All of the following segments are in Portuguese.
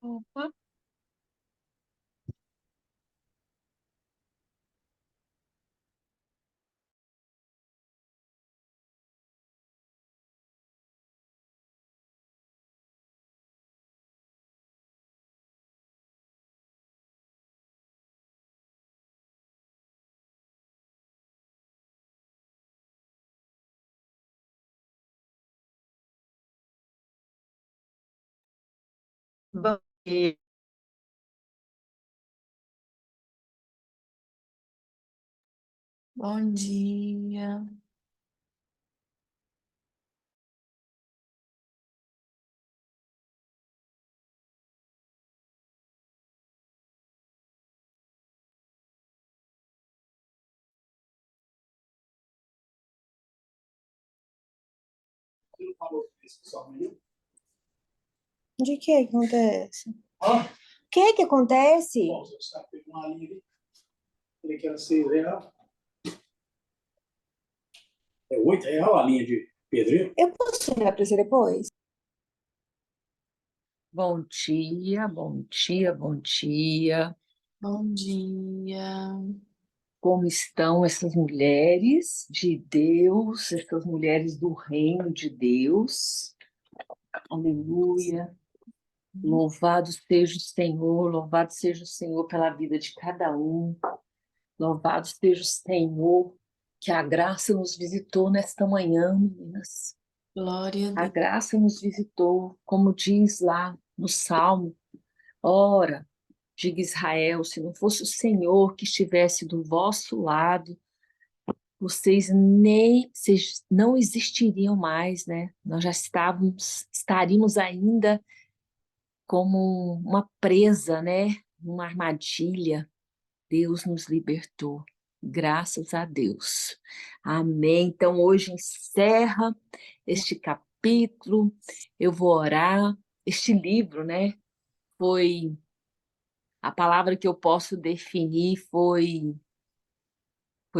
Opa, bom dia. Bom dia. De que acontece? Ah, O que acontece? bom, você sabe, pegou uma linha ali. Falei que era R$ 6. É R$ 8 a linha de pedreiro? Eu posso olhar para você depois? Bom dia, bom dia, bom dia. Bom dia. Como estão essas mulheres de Deus, essas mulheres do reino de Deus? Aleluia. Louvado seja o Senhor pela vida de cada um. Louvado seja o Senhor, que a graça nos visitou nesta manhã, meninas. Glória a A Deus. graça nos visitou, como diz lá no Salmo. Ora, diga Israel, se não fosse o Senhor que estivesse do vosso lado, vocês não existiriam mais, né? Nós já estaríamos ainda como uma presa, né? Uma armadilha. Deus nos libertou. Graças a Deus. Amém. Então, hoje encerra este capítulo. Eu vou orar. Este livro, né? Foi a palavra que eu posso definir foi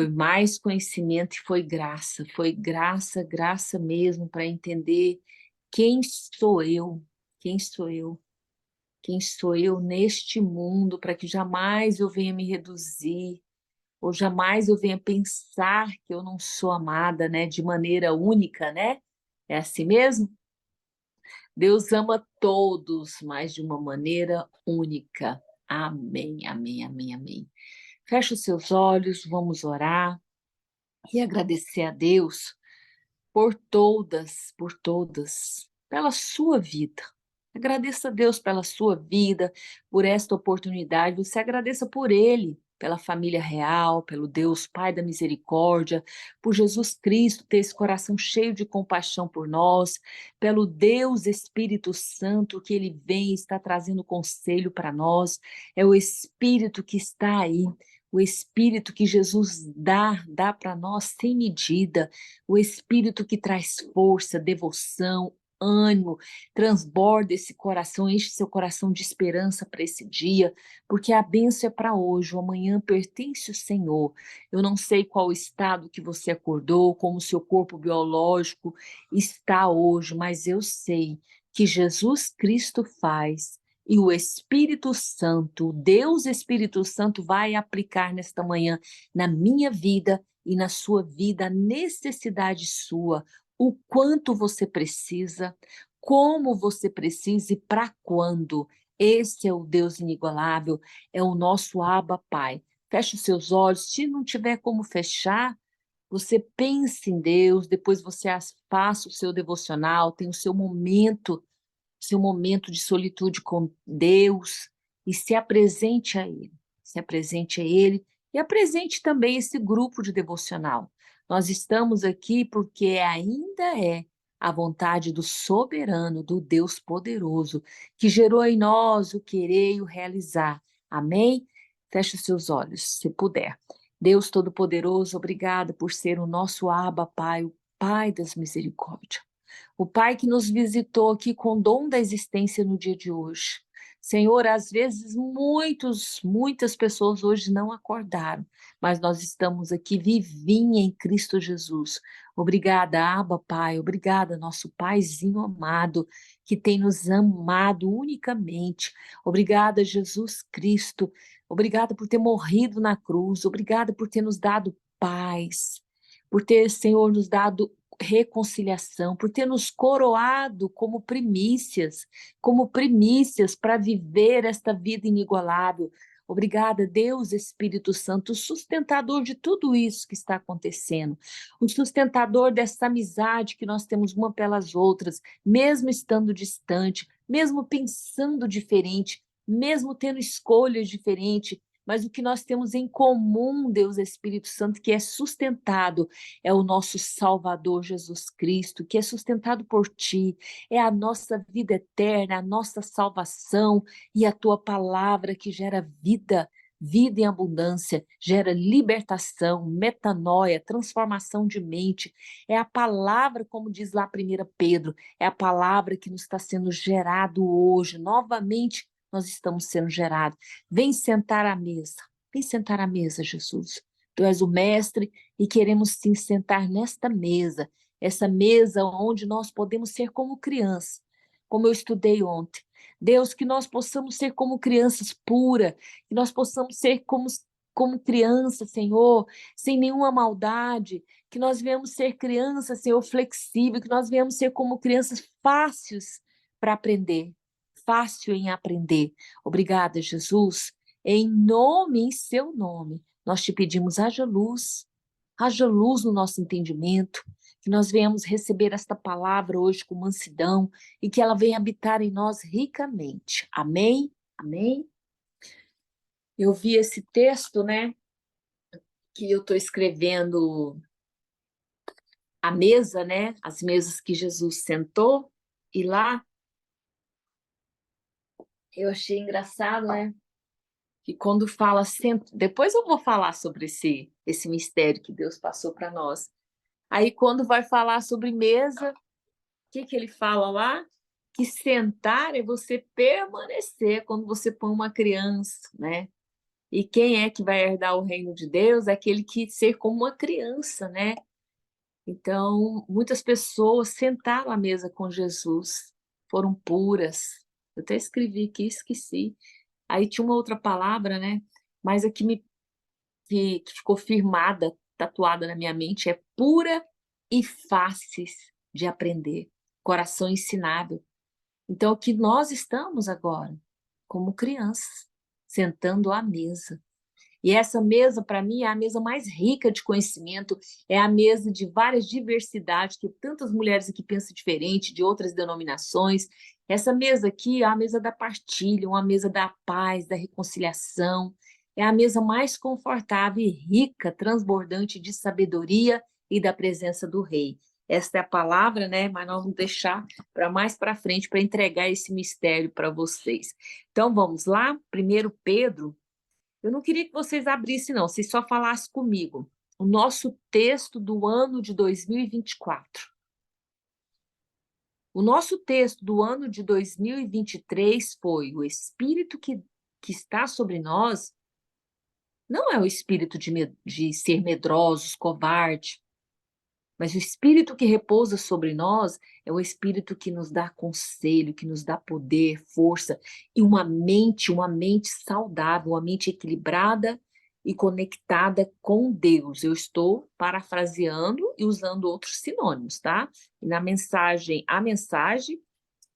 mais conhecimento e foi graça. Foi graça, graça mesmo para entender quem sou eu, quem sou eu, quem sou eu neste mundo, para que jamais eu venha me reduzir, ou jamais eu venha pensar que eu não sou amada, né, de maneira única, né? É assim mesmo? Deus ama todos, mas de uma maneira única. Amém, amém, amém, amém. Feche os seus olhos, vamos orar e agradecer a Deus por todas, pela sua vida. Agradeça a Deus pela sua vida, por esta oportunidade. Você agradeça por Ele, pela família real, pelo Deus Pai da misericórdia, por Jesus Cristo ter esse coração cheio de compaixão por nós, pelo Deus Espírito Santo que Ele vem e está trazendo conselho para nós. É o Espírito que está aí. O Espírito que Jesus dá para nós sem medida, o Espírito que traz força, devoção, ânimo, transborda esse coração, enche seu coração de esperança para esse dia, porque a bênção é para hoje, o amanhã pertence ao Senhor. Eu não sei qual o estado que você acordou, como o seu corpo biológico está hoje, mas eu sei que Jesus Cristo faz. E o Espírito Santo, Deus Espírito Santo, vai aplicar nesta manhã na minha vida e na sua vida a necessidade sua, o quanto você precisa, como você precisa e para quando. Esse é o Deus inigualável, é o nosso Abba Pai. Feche os seus olhos, se não tiver como fechar, você pense em Deus, depois você faça o seu devocional, tem o seu momento de solitude com Deus e se apresente a Ele. Se apresente a Ele e apresente também esse grupo de devocional. Nós estamos aqui porque ainda é a vontade do soberano, do Deus poderoso, que gerou em nós o querer e o realizar. Amém? Feche os seus olhos, se puder. Deus Todo-Poderoso, obrigada por ser o nosso Abba Pai, o Pai das misericórdias. O Pai que nos visitou aqui com o dom da existência no dia de hoje. Senhor, às vezes muitas pessoas hoje não acordaram, mas nós estamos aqui vivinha em Cristo Jesus. Obrigada, Abba, Pai, obrigada, nosso Paizinho amado, que tem nos amado unicamente. Obrigada, Jesus Cristo. Obrigada por ter morrido na cruz. Obrigada por ter nos dado paz, por ter, Senhor, nos dado reconciliação, por ter nos coroado como primícias para viver esta vida inigualável. Obrigada, Deus Espírito Santo, o sustentador de tudo isso que está acontecendo, o sustentador dessa amizade que nós temos uma pelas outras, mesmo estando distante, mesmo pensando diferente, mesmo tendo escolhas diferentes, mas o que nós temos em comum, Deus Espírito Santo, que é sustentado, é o nosso Salvador Jesus Cristo, que é sustentado por Ti, é a nossa vida eterna, a nossa salvação e a Tua palavra que gera vida, vida em abundância, gera libertação, metanoia, transformação de mente. É a palavra, como diz lá 1 Pedro, é a palavra que nos está sendo gerado hoje, novamente nós estamos sendo gerados. Vem sentar à mesa, vem sentar à mesa, Jesus. Tu és o mestre e queremos sim sentar nesta mesa, essa mesa onde nós podemos ser como criança, como eu estudei ontem. Deus, que nós possamos ser como crianças puras, que nós possamos ser como criança, Senhor, sem nenhuma maldade, que nós venhamos ser crianças, Senhor, flexível, que nós venhamos ser como crianças fáceis para aprender, fácil em aprender. Obrigada, Jesus. Em seu nome, nós te pedimos, haja luz no nosso entendimento, que nós venhamos receber esta palavra hoje com mansidão e que ela venha habitar em nós ricamente. Amém? Amém? Eu vi esse texto, né, que eu estou escrevendo a mesa, né, as mesas que Jesus sentou, e lá eu achei engraçado, né, que quando fala depois eu vou falar sobre esse mistério que Deus passou para nós. Aí quando vai falar sobre mesa, o que ele fala lá? Que sentar é você permanecer quando você põe uma criança, né? E quem é que vai herdar o reino de Deus? É aquele que ser como uma criança, né? Então, muitas pessoas sentaram à mesa com Jesus, foram puras. Eu até escrevi aqui, esqueci. Aí tinha uma outra palavra, né? Mas a que ficou firmada, tatuada na minha mente, é pura e fáceis de aprender, coração ensinável. Então, o que nós estamos agora, como crianças, sentando à mesa. E essa mesa, para mim, é a mesa mais rica de conhecimento, é a mesa de várias diversidades, que tantas mulheres aqui pensam diferente, de outras denominações. Essa mesa aqui é a mesa da partilha, uma mesa da paz, da reconciliação. É a mesa mais confortável e rica, transbordante de sabedoria e da presença do Rei. Esta é a palavra, né? Mas nós vamos deixar para mais para frente para entregar esse mistério para vocês. Então vamos lá, 1 Pedro. Eu não queria que vocês abrissem, não, vocês só falassem comigo. O nosso texto do ano de 2024. O nosso texto do ano de 2023 foi: o Espírito que está sobre nós não é o espírito de ser medrosos, covarde, mas o Espírito que repousa sobre nós é o Espírito que nos dá conselho, que nos dá poder, força e uma mente saudável, uma mente equilibrada e conectada com Deus. Eu estou parafraseando e usando outros sinônimos, tá? E na mensagem,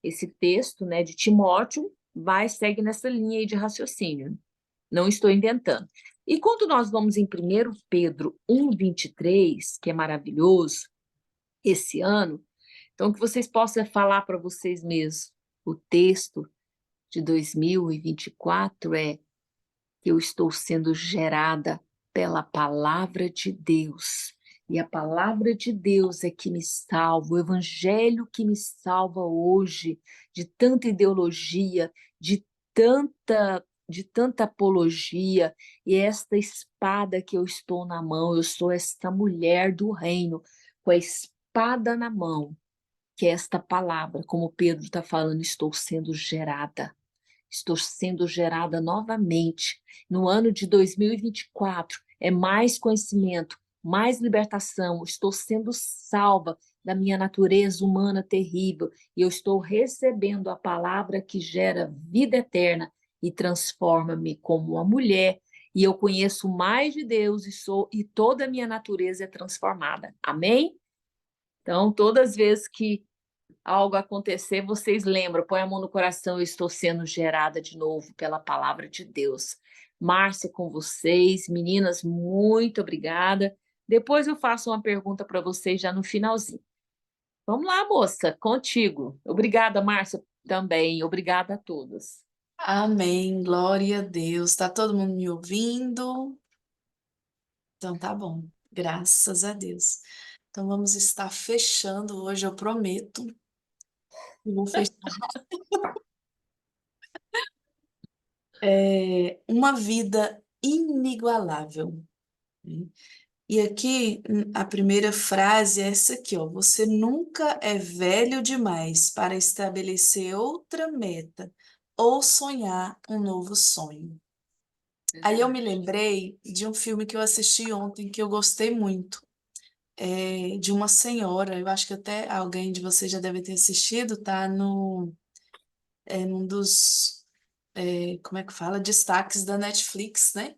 esse texto, né, de Timóteo, segue nessa linha aí de raciocínio. Não estou inventando. E quando nós vamos em 1 Pedro 1:23, que é maravilhoso, esse ano, então que vocês possam falar para vocês mesmos, o texto de 2024 é que eu estou sendo gerada pela palavra de Deus. E a palavra de Deus é que me salva, o evangelho que me salva hoje de tanta ideologia, de tanta apologia, e esta espada que eu estou na mão, eu sou esta mulher do reino, com a espada na mão, que é esta palavra, como Pedro está falando, estou sendo gerada. Estou sendo gerada novamente. No ano de 2024, é mais conhecimento, mais libertação. Estou sendo salva da minha natureza humana terrível e eu estou recebendo a palavra que gera vida eterna e transforma-me como uma mulher. E eu conheço mais de Deus e toda a minha natureza é transformada. Amém? Então, todas as vezes que algo acontecer, vocês lembram, põe a mão no coração, eu estou sendo gerada de novo pela palavra de Deus. Márcia, com vocês, meninas, muito obrigada. Depois eu faço uma pergunta para vocês já no finalzinho. Vamos lá, moça, contigo. Obrigada, Márcia, também. Obrigada a todas. Amém. Glória a Deus. Tá todo mundo me ouvindo? Então tá bom. Graças a Deus. Então vamos estar fechando hoje, eu prometo. Eu vou fechar. Uma vida inigualável, né? E aqui a primeira frase é essa aqui, ó. Você nunca é velho demais para estabelecer outra meta ou sonhar um novo sonho. Aí eu me lembrei de um filme que eu assisti ontem que eu gostei muito. De uma senhora, eu acho que até alguém de vocês já deve ter assistido, tá num dos, como é que fala? Destaques da Netflix, né?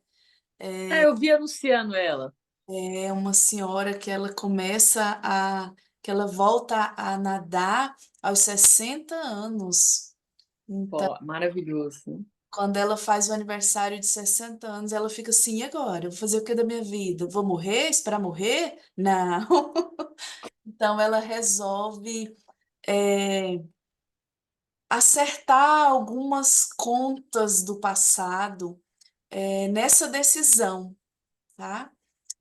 Ah, eu vi anunciando ela. É uma senhora que que ela volta a nadar aos 60 anos. Então, Pô, maravilhoso, né? quando ela faz o aniversário de 60 anos, ela fica assim, e agora? Eu vou fazer o que da minha vida? Vou morrer? Esperar morrer? Não. Então, ela resolve é, acertar algumas contas do passado nessa decisão, tá?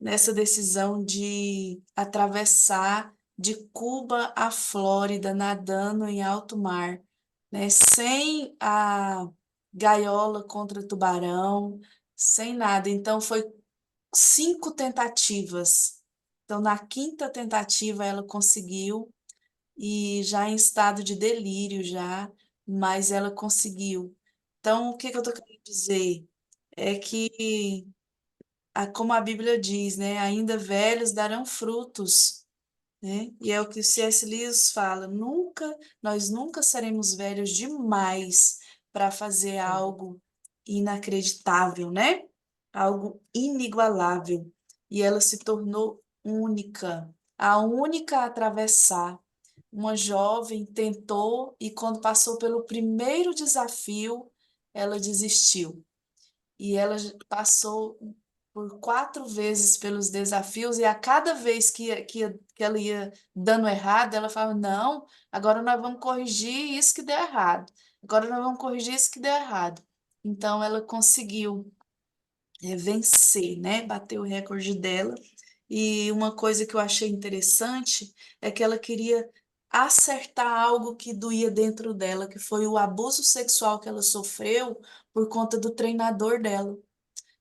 Nessa decisão de atravessar de Cuba à Flórida, nadando em alto mar, né? Sem a gaiola contra tubarão, sem nada. Então, foi 5 tentativas. Então, na quinta tentativa, ela conseguiu, e já em estado de delírio já, mas ela conseguiu. Então, o que que eu estou querendo dizer? É que como a Bíblia diz, né? Ainda velhos darão frutos, né? E é o que o C.S. Lewis fala, nós nunca seremos velhos demais para fazer algo inacreditável, né? Algo inigualável. E ela se tornou única, a única a atravessar. Uma jovem tentou e quando passou pelo primeiro desafio, ela desistiu. E ela passou por 4 vezes pelos desafios, e a cada vez que ela ia dando errado, ela falava: Não, agora nós vamos corrigir isso que deu errado, agora nós vamos corrigir isso que deu errado. Então, ela conseguiu vencer, né? Bater o recorde dela. E uma coisa que eu achei interessante é que ela queria acertar algo que doía dentro dela, que foi o abuso sexual que ela sofreu por conta do treinador dela.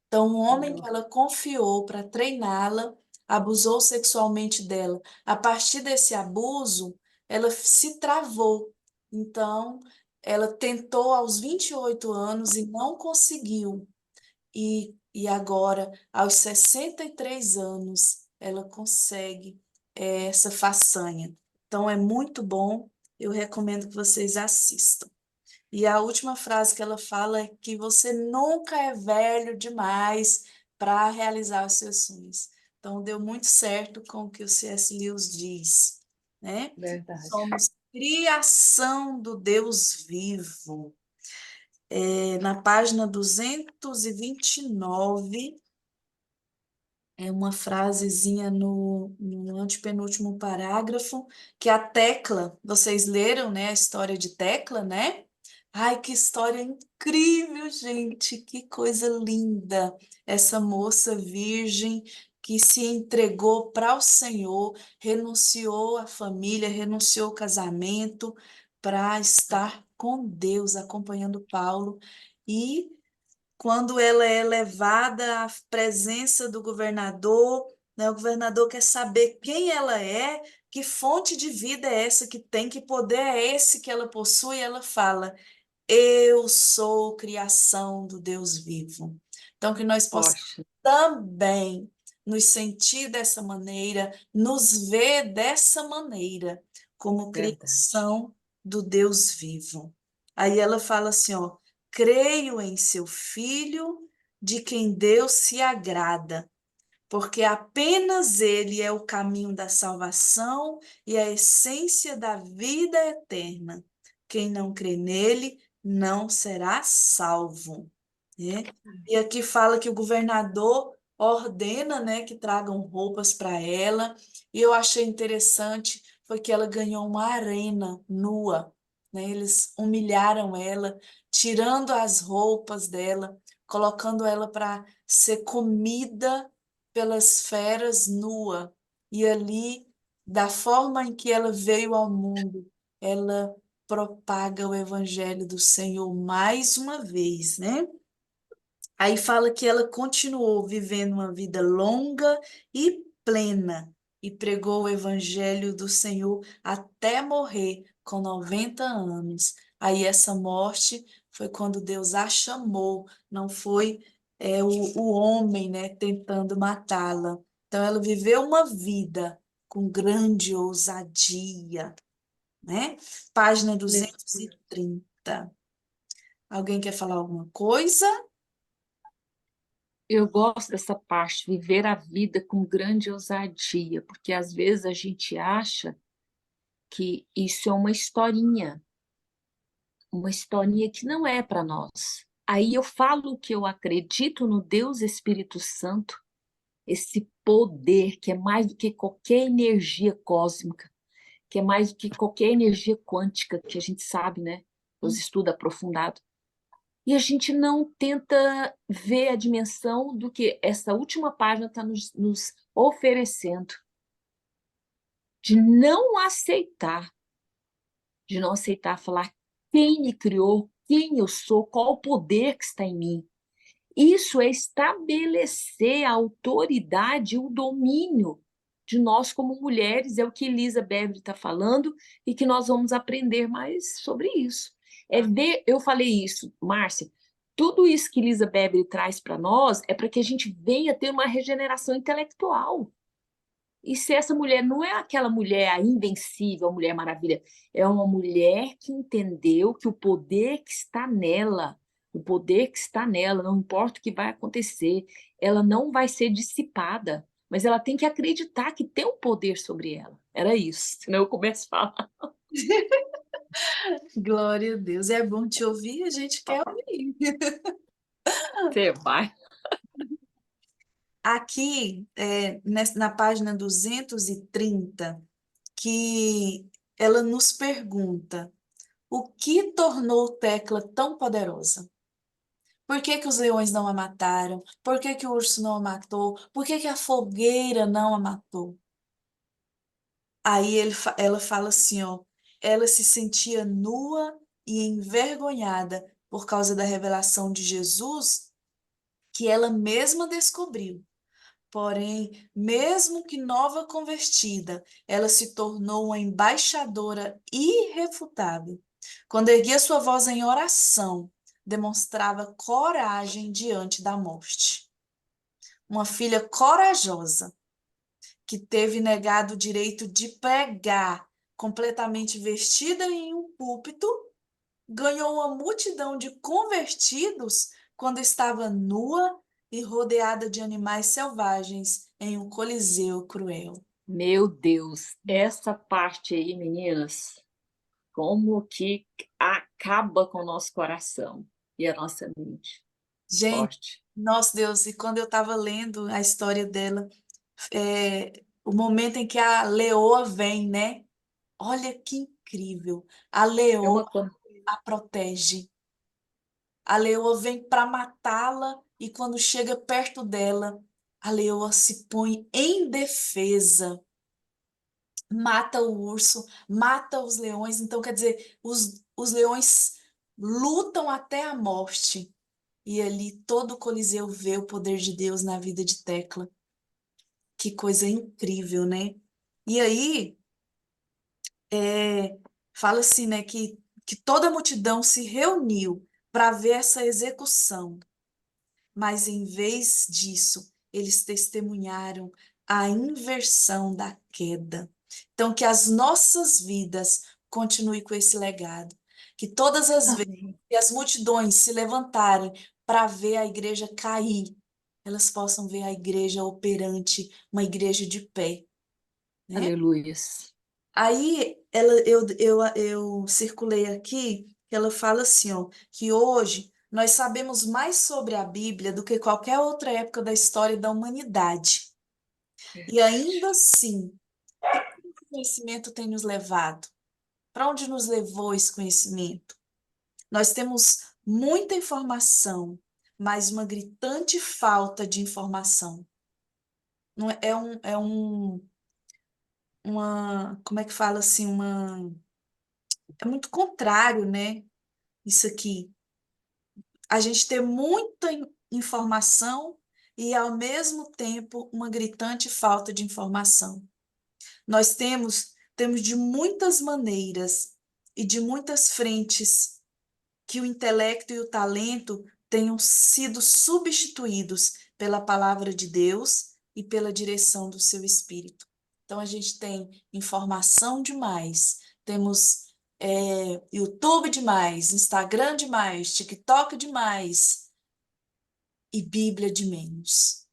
Então, um homem que ela confiou para treiná-la abusou sexualmente dela. A partir desse abuso, ela se travou. Então, ela tentou aos 28 anos e não conseguiu. E agora, aos 63 anos, ela consegue essa façanha. Então, é muito bom. Eu recomendo que vocês assistam. E a última frase que ela fala é que você nunca é velho demais para realizar os seus sonhos. Então, deu muito certo com o que o C.S. Lewis diz, né? Verdade. Somos criação do Deus vivo. Na página 229, é uma frasezinha no antepenúltimo parágrafo, que a Tecla, vocês leram, né, a história de Tecla, né? Ai, que história incrível, gente, que coisa linda. Essa moça virgem que se entregou para o Senhor, renunciou à família, renunciou ao casamento para estar com Deus, acompanhando Paulo. E quando ela é levada à presença do governador, né, o governador quer saber quem ela é, que fonte de vida é essa que tem, que poder é esse que ela possui, e ela fala: Eu sou criação do Deus vivo. Então, que nós possamos Poxa, também nos sentir dessa maneira, nos ver dessa maneira, como verdade. criação do Deus vivo. Aí ela fala assim, ó, creio em seu Filho, de quem Deus se agrada, porque apenas ele é o caminho da salvação e a essência da vida eterna. Quem não crê nele não será salvo, né? E aqui fala que o governador ordena, né, que tragam roupas para ela, e eu achei interessante foi que ela ganhou uma arena nua, né? Eles humilharam ela, tirando as roupas dela, colocando ela para ser comida pelas feras nua. E ali, da forma em que ela veio ao mundo, ela propaga o evangelho do Senhor mais uma vez, né? Aí fala que ela continuou vivendo uma vida longa e plena e pregou o evangelho do Senhor até morrer com 90 anos. Aí essa morte foi quando Deus a chamou, não foi o homem, né, tentando matá-la. Então ela viveu uma vida com grande ousadia, né? Página Aleluia. 230. Alguém quer falar alguma coisa? Eu gosto dessa parte, viver a vida com grande ousadia, porque às vezes a gente acha que isso é uma historinha que não é para nós. Aí eu falo que eu acredito no Deus Espírito Santo, esse poder que é mais do que qualquer energia cósmica, que é mais do que qualquer energia quântica que a gente sabe, né? Os estudos aprofundados. E a gente não tenta ver a dimensão do que essa última página está nos oferecendo, de não aceitar falar quem me criou, quem eu sou, qual o poder que está em mim. Isso é estabelecer a autoridade, o domínio de nós como mulheres, é o que Elisa Bebre está falando e que nós vamos aprender mais sobre isso. Eu falei isso, Márcia, tudo isso que Elisa Bebre traz para nós é para que a gente venha ter uma regeneração intelectual. E se essa mulher não é aquela mulher a invencível, a Mulher Maravilha, é uma mulher que entendeu que o poder que está nela, o poder que está nela, não importa o que vai acontecer, ela não vai ser dissipada, mas ela tem que acreditar que tem um poder sobre ela. Era isso, senão eu começo a falar. Glória a Deus. É bom te ouvir, a gente quer ouvir. Você vai. Aqui, na página 230, que ela nos pergunta: o que tornou Tecla tão poderosa? Por que que os leões não a mataram? Por que que o urso não a matou? Por que que a fogueira não a matou? Aí ela fala assim, ó, ela se sentia nua e envergonhada por causa da revelação de Jesus que ela mesma descobriu. Porém, mesmo que nova convertida, ela se tornou uma embaixadora irrefutável. Quando erguia sua voz em oração, demonstrava coragem diante da morte. Uma filha corajosa, que teve negado o direito de pregar, completamente vestida em um púlpito, ganhou uma multidão de convertidos quando estava nua e rodeada de animais selvagens em um coliseu cruel. Meu Deus, essa parte aí, meninas, como que acaba com o nosso coração e a nossa mente. Gente, Forte. nosso Deus, e quando eu estava lendo a história dela, o momento em que a leoa vem, né? Olha que incrível. A É leoa uma coisa. a protege. A leoa vem para matá-la e quando chega perto dela, a leoa se põe em defesa, mata o urso, mata os leões. Então, quer dizer, os leões lutam até a morte. E ali todo o Coliseu vê o poder de Deus na vida de Tecla. Que coisa incrível, né? E aí, fala assim, né, que que toda a multidão se reuniu para ver essa execução, mas em vez disso, eles testemunharam a inversão da queda. Então, que as nossas vidas continuem com esse legado, que todas as vezes Amém. que as multidões se levantarem para ver a igreja cair, elas possam ver a igreja operante, uma igreja de pé, né? Aleluias. Aí eu circulei aqui, que ela fala assim, ó, que hoje nós sabemos mais sobre a Bíblia do que qualquer outra época da história da humanidade. E ainda assim, o conhecimento tem nos levado. Para onde nos levou esse conhecimento? Nós temos muita informação, mas uma gritante falta de informação. Não é como é que fala assim, é muito contrário, né? Isso aqui. A gente ter muita informação e, ao mesmo tempo, uma gritante falta de informação. Nós temos de muitas maneiras e de muitas frentes que o intelecto e o talento tenham sido substituídos pela palavra de Deus e pela direção do seu espírito. Então, a gente tem informação demais, temos YouTube demais, Instagram demais, TikTok demais e Bíblia de menos.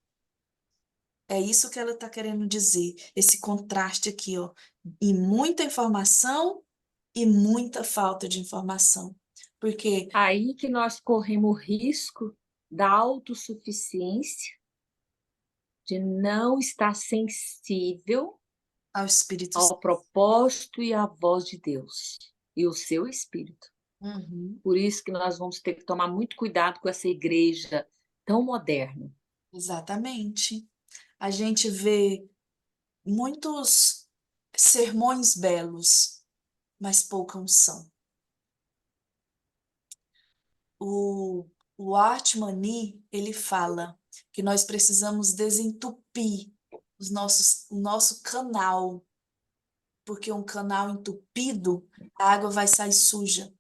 É isso que ela está querendo dizer, esse contraste aqui, ó, e muita informação e muita falta de informação. Porque Aí que nós corremos o risco da autossuficiência, de não estar sensível ao Espírito ao Santo. propósito e à voz de Deus e o seu Espírito. Uhum, Por isso que nós vamos ter que tomar muito cuidado com essa igreja tão moderna. exatamente. A gente vê muitos sermões belos, mas pouca unção. O Art Mani, ele fala que nós precisamos desentupir o nosso canal, porque um canal entupido, a água vai sair suja,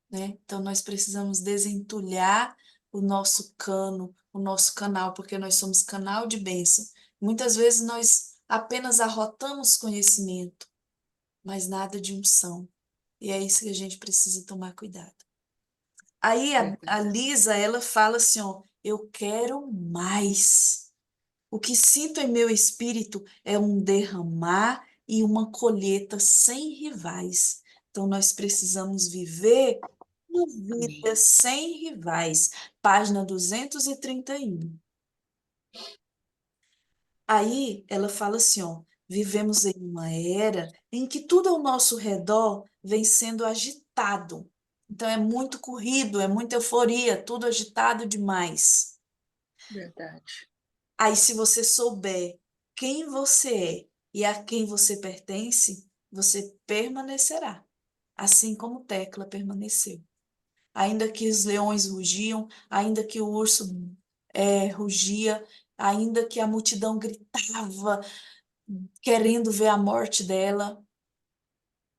né? Então nós precisamos desentulhar o nosso cano, o nosso canal, porque nós somos canal de bênção. Muitas vezes nós apenas arrotamos conhecimento, mas nada de unção. E é isso que a gente precisa tomar cuidado. Aí a Verdade. Lisa, ela fala assim, ó, eu quero mais. O que sinto em meu espírito é um derramar e uma colheita sem rivais. Então nós precisamos viver uma Amém. vida sem rivais. Página 231. Aí ela fala assim, ó, vivemos em uma era em que tudo ao nosso redor vem sendo agitado. Então é muito corrido, é muita euforia, tudo agitado demais. Verdade. Aí se você souber quem você é e a quem você pertence, você permanecerá, assim como Tecla permaneceu. Ainda que os leões rugiam, ainda que o urso rugia, ainda que a multidão gritava, querendo ver a morte dela,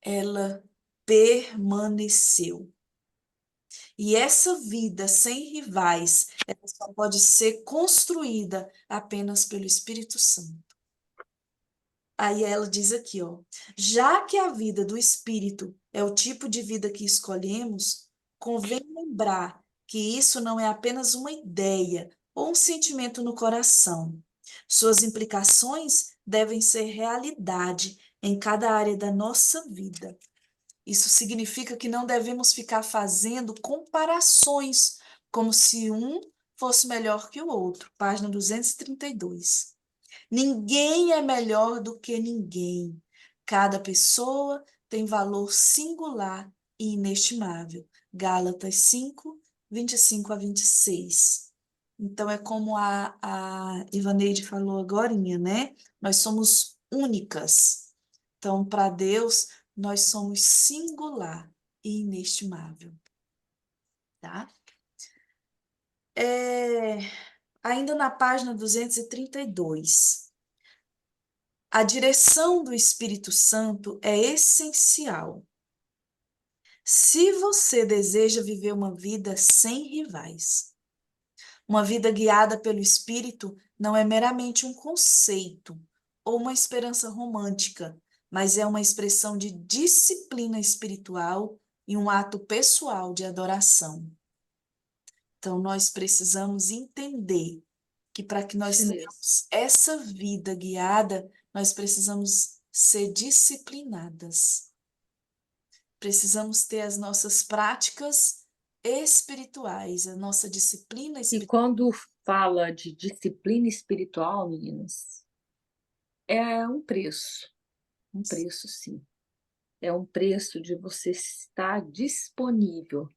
ela permaneceu. E essa vida sem rivais, ela só pode ser construída apenas pelo Espírito Santo. Aí ela diz aqui, ó, já que a vida do Espírito é o tipo de vida que escolhemos, convém lembrar que isso não é apenas uma ideia ou um sentimento no coração. Suas implicações devem ser realidade em cada área da nossa vida. Isso significa que não devemos ficar fazendo comparações como se um fosse melhor que o outro. Página 232. Ninguém é melhor do que ninguém. Cada pessoa tem valor singular e inestimável. Gálatas 5, 25 a 26. Então, é como a Ivaneide falou agorinha, né? Nós somos únicas. Então, para Deus, nós somos singular e inestimável, tá? É, ainda na página 232. A direção do Espírito Santo é essencial. Se você deseja viver uma vida sem rivais, uma vida guiada pelo Espírito não é meramente um conceito ou uma esperança romântica, mas é uma expressão de disciplina espiritual e um ato pessoal de adoração. Então, nós precisamos entender que para que nós Isso mesmo. tenhamos essa vida guiada, nós precisamos ser disciplinadas. Precisamos ter as nossas práticas espirituais, a nossa disciplina E espiritual. quando fala de disciplina espiritual, meninas, é um preço sim. É um preço de você estar disponível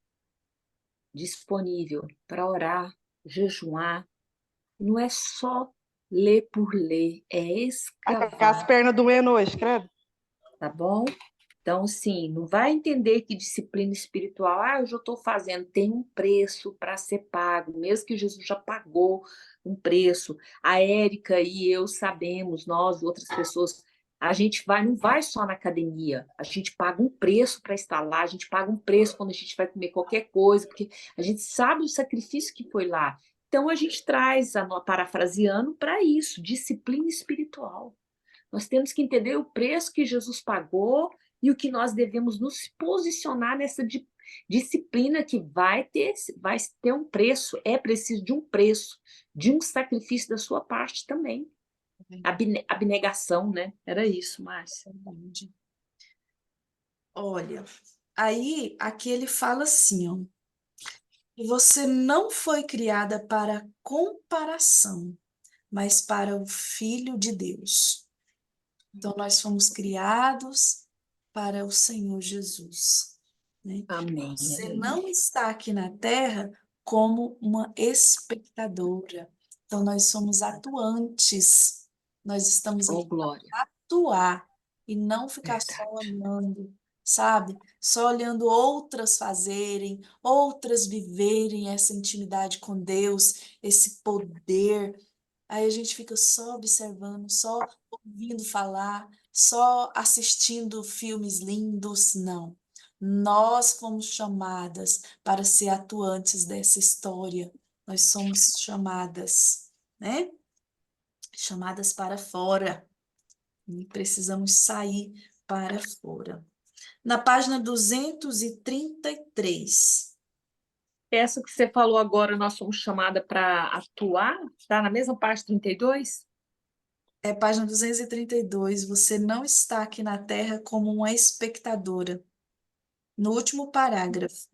para orar, jejuar. Não é só ler por ler, é Com as escavar, pernas doendo hoje, credo. tá bom? Então, sim, não vai entender que disciplina espiritual, eu já estou fazendo, tem um preço para ser pago, mesmo que Jesus já pagou um preço. A Érica e eu sabemos, nós, outras pessoas, a gente não vai só na academia, a gente paga um preço para estar lá, a gente paga um preço quando a gente vai comer qualquer coisa, porque a gente sabe o sacrifício que foi lá. Então, a gente traz, parafraseando, para isso, disciplina espiritual. Nós temos que entender o preço que Jesus pagou e o que nós devemos nos posicionar nessa disciplina que vai ter um preço, é preciso de um preço, de um sacrifício da sua parte também. Abnegação, né? Era isso, Márcia. Olha, aí aqui ele fala assim, ó, que você não foi criada para comparação, mas para o Filho de Deus. Então, nós fomos criados para o Senhor Jesus, né? Amém. Você não está aqui na Terra como uma espectadora. Então, nós somos atuantes. Nós estamos Oh, aqui glória. para atuar e não ficar só Verdade. olhando, sabe? Só olhando outras fazerem, outras viverem essa intimidade com Deus, esse poder. Aí a gente fica só observando, só ouvindo falar, só assistindo filmes lindos. Não. Nós fomos chamadas para ser atuantes dessa história. Nós somos chamadas, né? Chamadas para fora. E precisamos sair para fora. Na página 233. Essa que você falou agora, nós somos chamadas para atuar, está na mesma parte 32? É página 232. Você não está aqui na Terra como uma espectadora. No último parágrafo,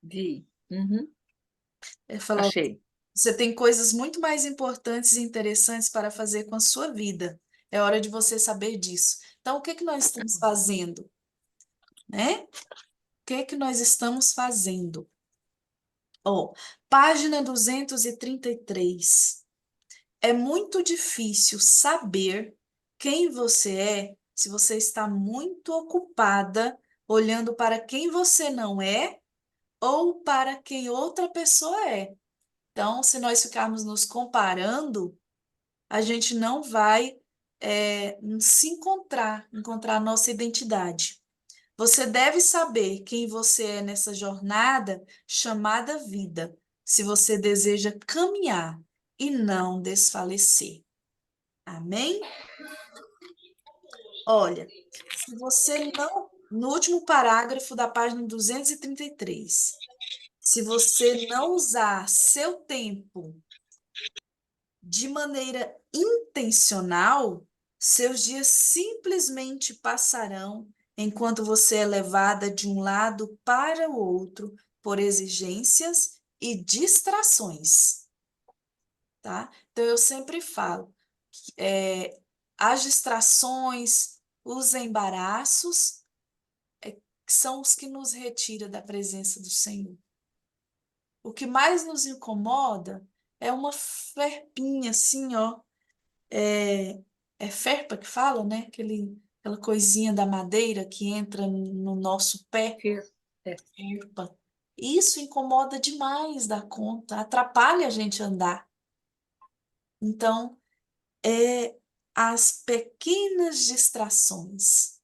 Vi. Uhum. ele fala: Achei. você tem coisas muito mais importantes e interessantes para fazer com a sua vida. É hora de você saber disso. Então, o que que nós estamos fazendo, né? O que que nós estamos fazendo? Ó, página 233. É muito difícil saber quem você é se você está muito ocupada olhando para quem você não é ou para quem outra pessoa é. Então, se nós ficarmos nos comparando, a gente não vai se encontrar a nossa identidade. Você deve saber quem você é nessa jornada chamada vida, se você deseja caminhar e não desfalecer. Amém? Olha, se você não. No último parágrafo da página 233, se você não usar seu tempo de maneira intencional, seus dias simplesmente passarão enquanto você é levada de um lado para o outro por exigências e distrações, tá? Então, eu sempre falo, as distrações, os embaraços, são os que nos retiram da presença do Senhor. O que mais nos incomoda é uma ferpinha assim, ó. É ferpa que fala, né? Aquela coisinha da madeira que entra no nosso pé. É. Ferpa. Isso incomoda demais da conta, atrapalha a gente andar. Então, as pequenas distrações,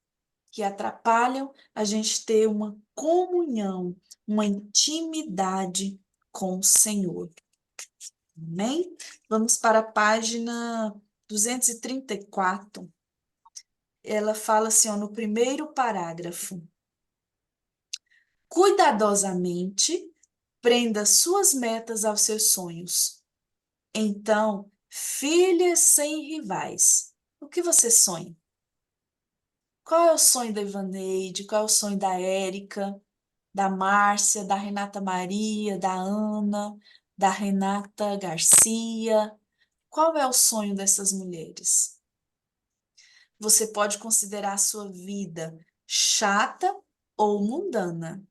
que atrapalham a gente ter uma comunhão, uma intimidade com o Senhor. Amém? Vamos para a página 234. Ela fala assim, ó, no primeiro parágrafo: cuidadosamente prenda suas metas aos seus sonhos. Então, filhas sem rivais, o que você sonha? Qual é o sonho da Ivaneide? Qual é o sonho da Érica, da Márcia, da Renata Maria, da Ana, da Renata Garcia? Qual é o sonho dessas mulheres? Você pode considerar a sua vida chata ou mundana.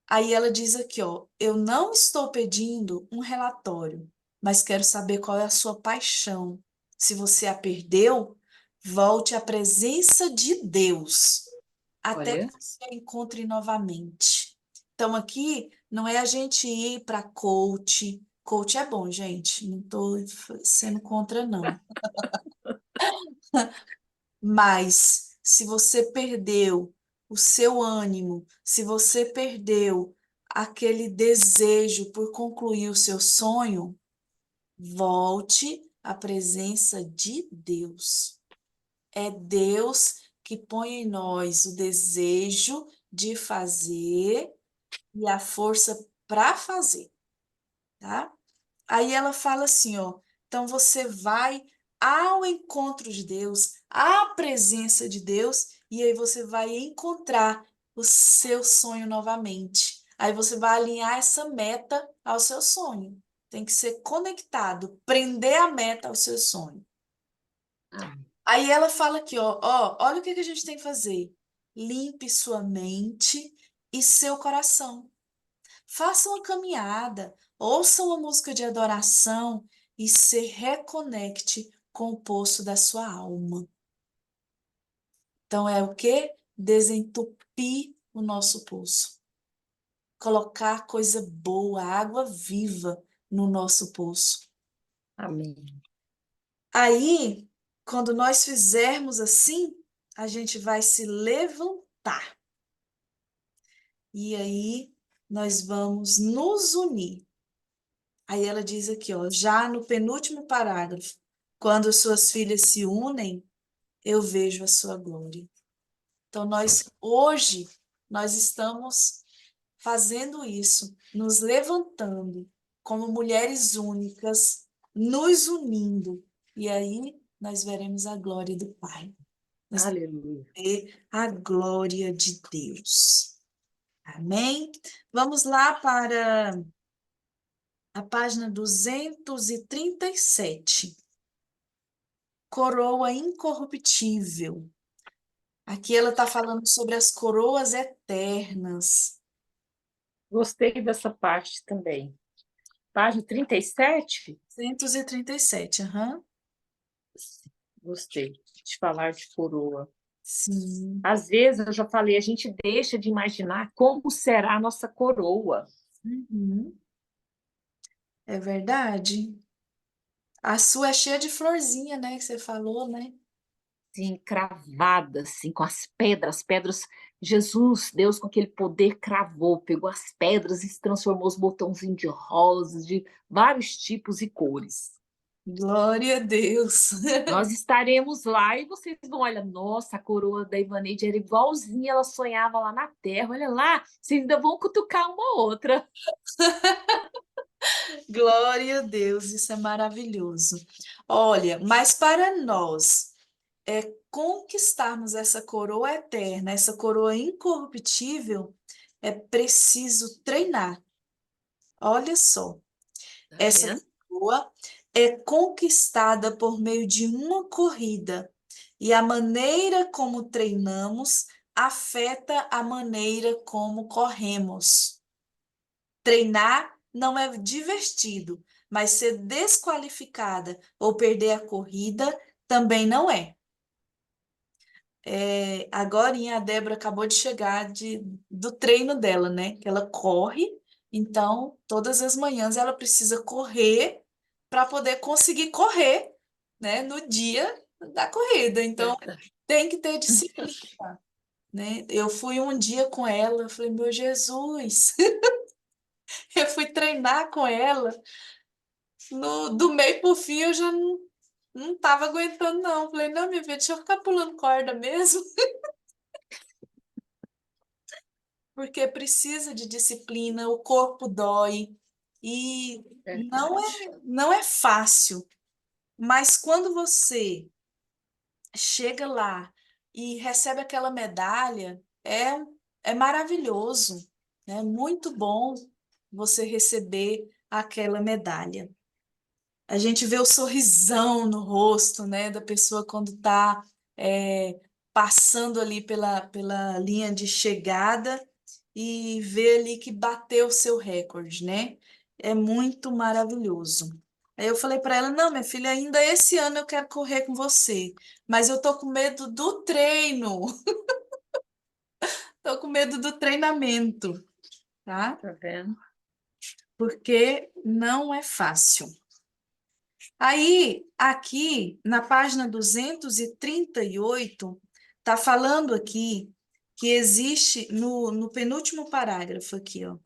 Aí ela diz aqui, ó, eu não estou pedindo um relatório, mas quero saber qual é a sua paixão. Se você a perdeu, volte à presença de Deus, até Olha, que você a encontre novamente. Então aqui não é a gente ir para coach. Coach é bom, gente, não estou sendo contra, não. Mas se você perdeu o seu ânimo, se você perdeu aquele desejo por concluir o seu sonho, volte à presença de Deus. É Deus que põe em nós o desejo de fazer e a força para fazer, tá? Aí ela fala assim, ó, então você vai ao encontro de Deus, à presença de Deus, e aí você vai encontrar o seu sonho novamente. Aí você vai alinhar essa meta ao seu sonho. Tem que ser conectado, prender a meta ao seu sonho. amém. Aí ela fala aqui, ó, olha o que que a gente tem que fazer. Limpe sua mente e seu coração. Faça uma caminhada, ouça uma música de adoração e se reconecte com o poço da sua alma. Então é o quê? Desentupir o nosso poço. Colocar coisa boa, água viva no nosso poço. Amém. Aí, quando nós fizermos assim, a gente vai se levantar. E aí nós vamos nos unir. Aí ela diz aqui, ó, já no penúltimo parágrafo, quando suas filhas se unem, eu vejo a sua glória. Então hoje nós estamos fazendo isso, nos levantando como mulheres únicas, nos unindo. E aí nós veremos a glória do Pai. Nós vamos Aleluia. ver a glória de Deus. Amém? Vamos lá para a página 237. Coroa incorruptível. Aqui ela está falando sobre as coroas eternas. Gostei dessa parte também. Página 37? 237, aham. Sim, gostei de falar de coroa. Sim. Às vezes, eu já falei, a gente deixa de imaginar como será a nossa coroa. Uhum. É verdade. A sua é cheia de florzinha, né? Que você falou, né? Assim, cravada, assim, com as pedras. Jesus, Deus, com aquele poder, cravou, pegou as pedras e transformou os botãozinhos de rosas, de vários tipos e cores. Glória a Deus. Nós estaremos lá e vocês vão, olha, nossa, a coroa da Ivaneide era igualzinha, ela sonhava lá na terra, olha lá, vocês ainda vão cutucar uma outra. Glória a Deus, isso é maravilhoso. Olha, mas para nós conquistarmos essa coroa eterna, essa coroa incorruptível, é preciso treinar. Olha só, Tá essa vendo? coroa é conquistada por meio de uma corrida, e a maneira como treinamos afeta a maneira como corremos. Treinar não é divertido, mas ser desqualificada ou perder a corrida também não é. Agorinha a Débora acabou de chegar do treino dela, né? Que ela corre, então todas as manhãs ela precisa correr para poder conseguir correr, né? No dia da corrida. Então, tem que ter disciplina, né? Eu fui um dia com ela, eu falei, meu Jesus, eu fui treinar com ela, do meio pro fim eu já não estava aguentando, não. Falei, não, minha filha, deixa eu ficar pulando corda mesmo, porque precisa de disciplina, o corpo dói, e Verdade. não é fácil, mas quando você chega lá e recebe aquela medalha, é maravilhoso, é muito bom você receber aquela medalha. A gente vê o sorrisão no rosto, né, da pessoa quando está passando ali pela linha de chegada e vê ali que bateu o seu recorde, né? É muito maravilhoso. Aí eu falei para ela, não, minha filha, ainda esse ano eu quero correr com você, mas eu tô com medo do treino, tô com medo do treinamento, tá? Tá vendo? Porque não é fácil. Aí, aqui, na página 238, está falando aqui que existe, no penúltimo parágrafo aqui, ó,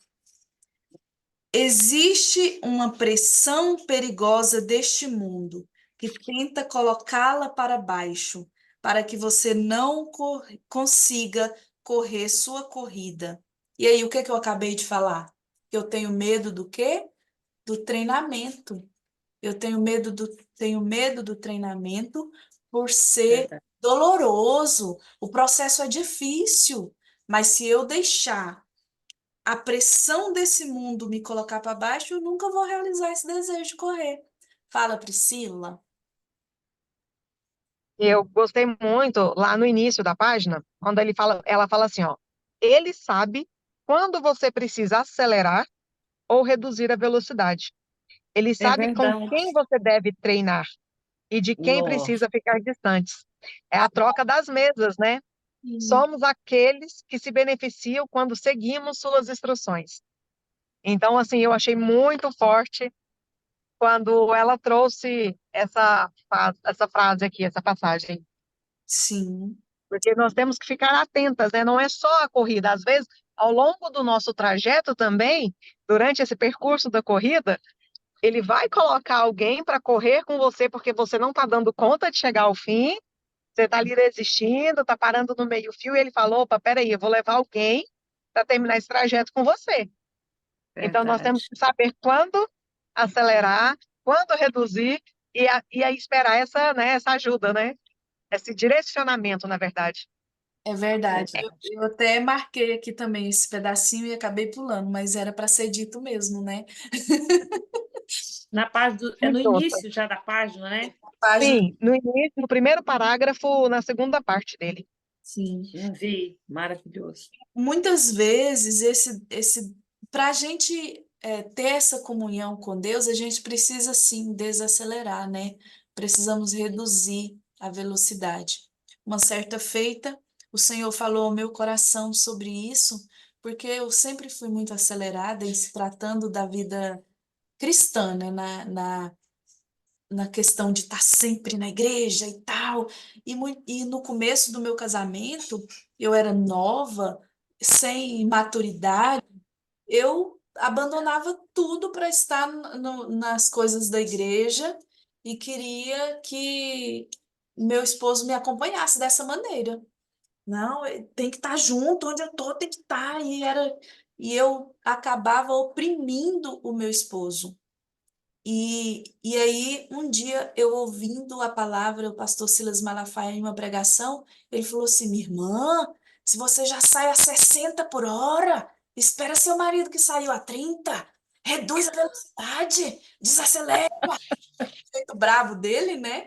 existe uma pressão perigosa deste mundo que tenta colocá-la para baixo, para que você não consiga correr sua corrida. E aí, o que que eu acabei de falar? Eu tenho medo do quê? Do treinamento. Eu tenho medo do treinamento por ser Verdade. doloroso. O processo é difícil, mas se eu deixar a pressão desse mundo me colocar para baixo, eu nunca vou realizar esse desejo de correr. Fala, Priscila. Eu gostei muito lá no início da página, quando ela fala assim, ó, ele sabe quando você precisa acelerar ou reduzir a velocidade. Ele É sabe com quem verdade. você deve treinar e de quem Nossa. precisa ficar distantes. É a troca das mesas, né? Sim, Somos aqueles que se beneficiam quando seguimos suas instruções. Então, assim, eu achei muito forte quando ela trouxe essa frase aqui, essa passagem. sim, Porque nós temos que ficar atentas, né? Não é só a corrida. Às vezes, ao longo do nosso trajeto também, durante esse percurso da corrida, ele vai colocar alguém para correr com você, porque você não está dando conta de chegar ao fim, você está ali resistindo, está parando no meio-fio, e ele falou: opa, peraí, eu vou levar alguém para terminar esse trajeto com você. Então, nós temos Verdade. que saber quando acelerar, quando reduzir e aí esperar essa ajuda, né? Esse direcionamento, na verdade. é verdade. Eu, Verdade. eu até marquei aqui também esse pedacinho e acabei pulando, mas era para ser dito mesmo, né? Na página é no Isso. início já da página, né? Página. Sim, no início, no primeiro parágrafo, na segunda parte dele. Sim. Não vi. Maravilhoso. Muitas vezes, para a gente ter essa comunhão com Deus, a gente precisa sim desacelerar, né? Precisamos reduzir a velocidade. Uma certa feita, o Senhor falou ao meu coração sobre isso, porque eu sempre fui muito acelerada em se tratando da vida cristã, né? Na questão de estar sempre na igreja e tal. E no começo do meu casamento, eu era nova, sem maturidade, eu abandonava tudo para estar nas coisas da igreja e queria que meu esposo me acompanhasse dessa maneira. Não, tem que estar junto, onde eu estou, tem que estar. E eu acabava oprimindo o meu esposo. E aí, um dia, eu ouvindo a palavra, o pastor Silas Malafaia em uma pregação, ele falou assim: minha irmã, se você já sai a 60 por hora, espera seu marido que saiu a 30, reduz a velocidade, desacelera. O jeito brabo dele, né?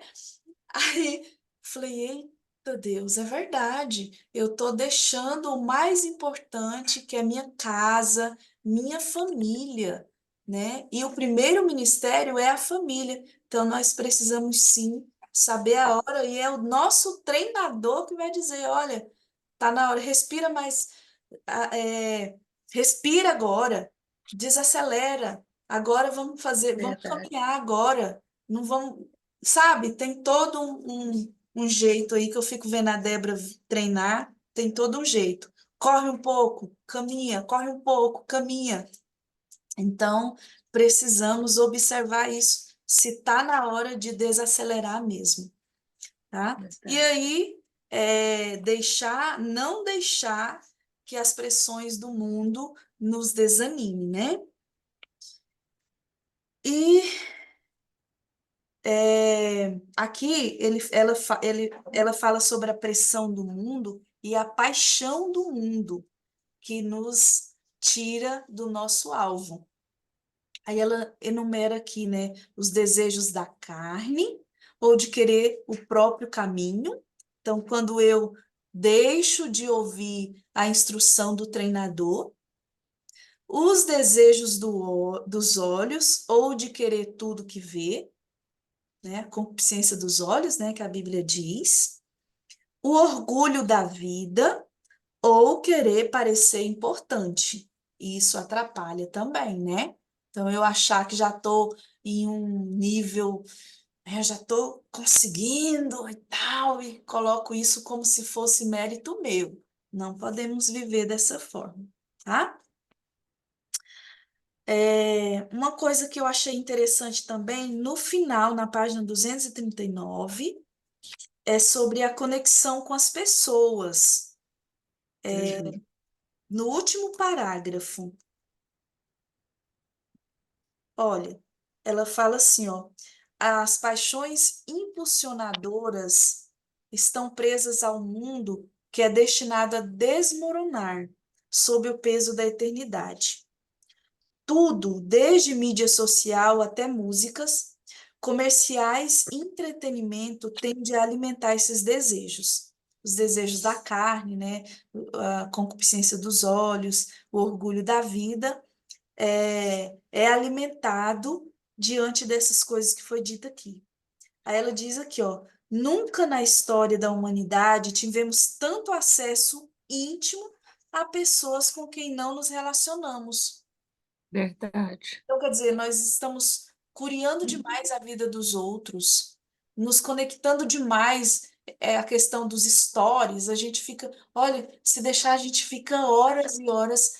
Aí falei, eita Deus, é verdade. Eu estou deixando o mais importante, que é minha casa, minha família, né? E o primeiro ministério é a família. Então nós precisamos sim saber a hora e é o nosso treinador que vai dizer, olha, tá na hora, respira mais, ah, respira agora, desacelera. Agora vamos Verdade. caminhar agora. Não vamos, sabe? Tem todo um um jeito aí que eu fico vendo a Débora treinar, tem todo um jeito. Corre um pouco, caminha, corre um pouco, caminha. Então, precisamos observar isso, se está na hora de desacelerar mesmo, tá? E Verdade. aí, não deixar que as pressões do mundo nos desanime, né? E aqui ela fala sobre a pressão do mundo e a paixão do mundo que nos tira do nosso alvo. Aí ela enumera aqui, né, os desejos da carne ou de querer o próprio caminho. Então, quando eu deixo de ouvir a instrução do treinador, os desejos dos olhos ou de querer tudo que vê, né, a concupiscência dos olhos, né, que a Bíblia diz, o orgulho da vida ou querer parecer importante. E isso atrapalha também, né? Então, eu achar que já estou em um nível, eu já estou conseguindo e tal, e coloco isso como se fosse mérito meu. Não podemos viver dessa forma, tá? Uma coisa que eu achei interessante também, no final, na página 239, é sobre a conexão com as pessoas. Uhum. No último parágrafo, olha, ela fala assim, ó, as paixões impulsionadoras estão presas ao mundo que é destinado a desmoronar sob o peso da eternidade. Tudo, desde mídia social até músicas, comerciais e entretenimento, tende a alimentar esses desejos. Os desejos da carne, né? A concupiscência dos olhos, o orgulho da vida, é alimentado diante dessas coisas que foi dita aqui. Aí ela diz aqui, ó, nunca na história da humanidade tivemos tanto acesso íntimo a pessoas com quem não nos relacionamos. Verdade. Então, quer dizer, nós estamos curiando demais a vida dos outros, nos conectando demais, a questão dos stories, a gente fica, olha, se deixar, a gente fica horas e horas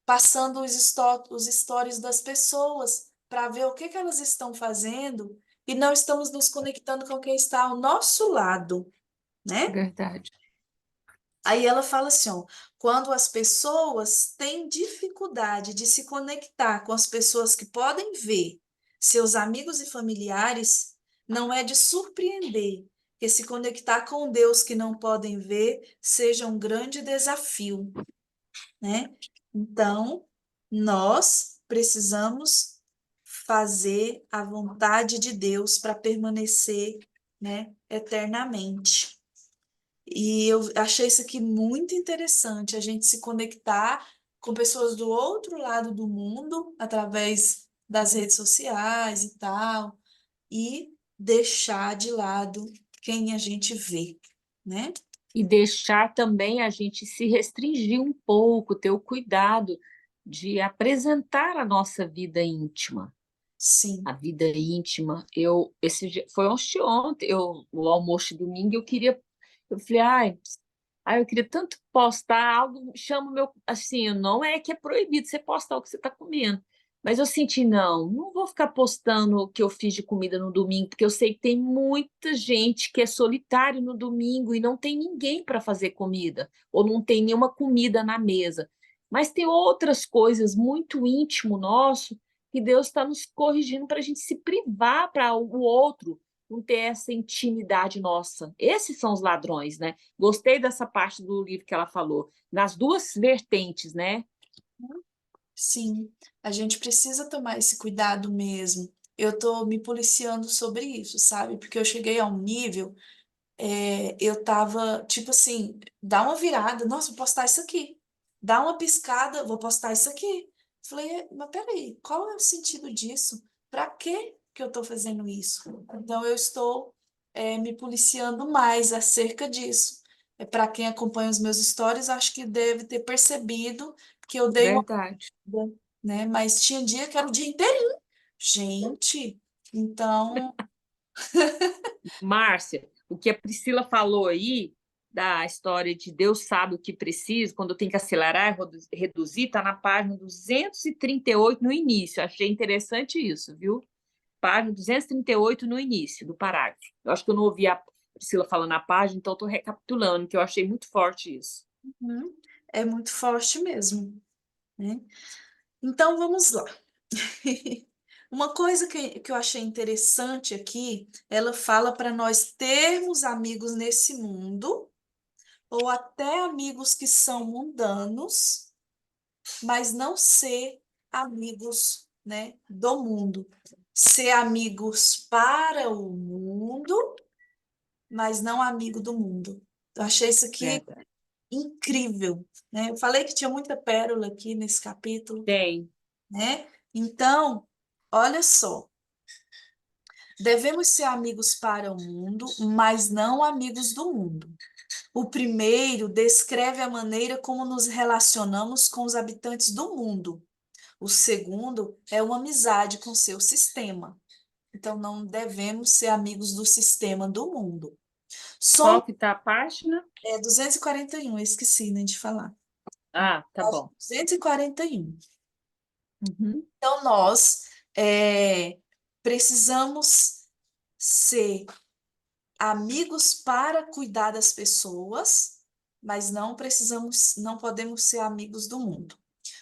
passando os stories das pessoas para ver o que que elas estão fazendo e não estamos nos conectando com quem está ao nosso lado, né? Verdade. Aí ela fala assim, ó, quando as pessoas têm dificuldade de se conectar com as pessoas que podem ver, seus amigos e familiares, não é de surpreender que se conectar com Deus que não podem ver seja um grande desafio, né? Então, nós precisamos fazer a vontade de Deus para permanecer, né, eternamente. E eu achei isso aqui muito interessante, a gente se conectar com pessoas do outro lado do mundo, através das redes sociais e tal, e deixar de lado quem a gente vê, né? E deixar também a gente se restringir um pouco, ter o cuidado de apresentar a nossa vida íntima. Sim, A vida íntima. Foi ontem, o almoço de domingo, eu falei, eu queria tanto postar algo, chama o meu, assim, não é que é proibido você postar o que você está comendo, mas eu senti, não vou ficar postando o que eu fiz de comida no domingo, porque eu sei que tem muita gente que é solitário no domingo e não tem ninguém para fazer comida, ou não tem nenhuma comida na mesa. Mas tem outras coisas muito íntimo nosso que Deus está nos corrigindo para a gente se privar para o outro não ter essa intimidade nossa. Esses são os ladrões, né? Gostei dessa parte do livro que ela falou, nas duas vertentes, né? sim, a gente precisa tomar esse cuidado mesmo. Eu estou me policiando sobre isso, sabe? Porque eu cheguei a um nível, eu tava, tipo assim, dá uma virada, nossa, vou postar isso aqui. Dá uma piscada, vou postar isso aqui. Falei, mas peraí, qual é o sentido disso? Para que que eu estou fazendo isso? Então, eu estou, me policiando mais acerca disso. Para quem acompanha os meus stories, acho que deve ter percebido que eu dei uma, Verdade. né? Mas tinha dia que era o dia inteirinho. Gente, então, Márcia, o que a Priscila falou aí, da história de Deus sabe o que precisa, quando tem que acelerar e reduzir, está na página 238 no início. Achei interessante isso, viu? Página 238 no início do parágrafo. Eu acho que eu não ouvi a Priscila falando a página, então estou recapitulando, que eu achei muito forte isso. É muito forte mesmo, né? Então, vamos lá. Uma coisa que eu achei interessante aqui, ela fala para nós termos amigos nesse mundo, ou até amigos que são mundanos, mas não ser amigos, né, do mundo. Ser amigos para o mundo, mas não amigo do mundo. Eu achei isso aqui Verdade. incrível, né? Eu falei que tinha muita pérola aqui nesse capítulo, Tem. né? Então, olha só. Devemos ser amigos para o mundo, mas não amigos do mundo. O primeiro descreve a maneira como nos relacionamos com os habitantes do mundo. O segundo é uma amizade com seu sistema. Então, não devemos ser amigos do sistema do mundo. Qual Somos que tá a página? 241, eu esqueci, né, de falar. Ah, tá bom. 241. Uhum. Então, nós precisamos ser amigos para cuidar das pessoas, mas não podemos ser amigos do mundo.